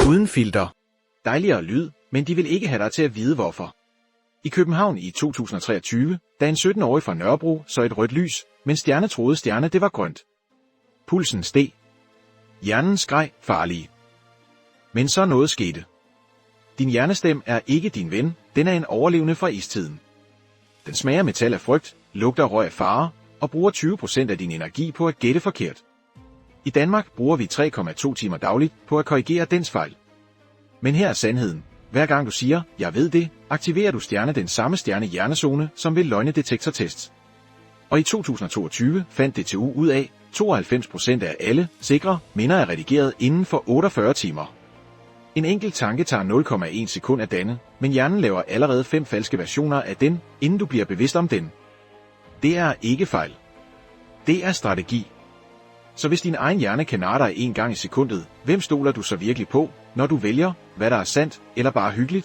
Uden filter. Dejligere lyd, men de vil ikke have dig til at vide hvorfor. I København i 2023, da en 17-årig fra Nørrebro så et rødt lys, men Stjerne troede Stjerne det var grønt. Pulsen steg. Hjernen skreg farlige. Men så noget skete. Din hjernestem er ikke din ven, den er en overlevende fra istiden. Den smager metal af frygt, lugter røg af fare og bruger 20% af din energi på at gætte forkert. I Danmark bruger vi 3,2 timer dagligt på at korrigere dens fejl. Men her er sandheden. Hver gang du siger, jeg ved det, aktiverer du den samme hjernezone som ved løgnedetektortests. Og i 2022 fandt DTU ud af, 92% af alle sikre minder er redigeret inden for 48 timer. En enkelt tanke tager 0,1 sekund at danne, men hjernen laver allerede 5 falske versioner af den, inden du bliver bevidst om den. Det er ikke fejl. Det er strategi. Så hvis din egen hjerne kan narre dig en gang i sekundet, hvem stoler du så virkelig på, når du vælger, hvad der er sandt eller bare hyggeligt?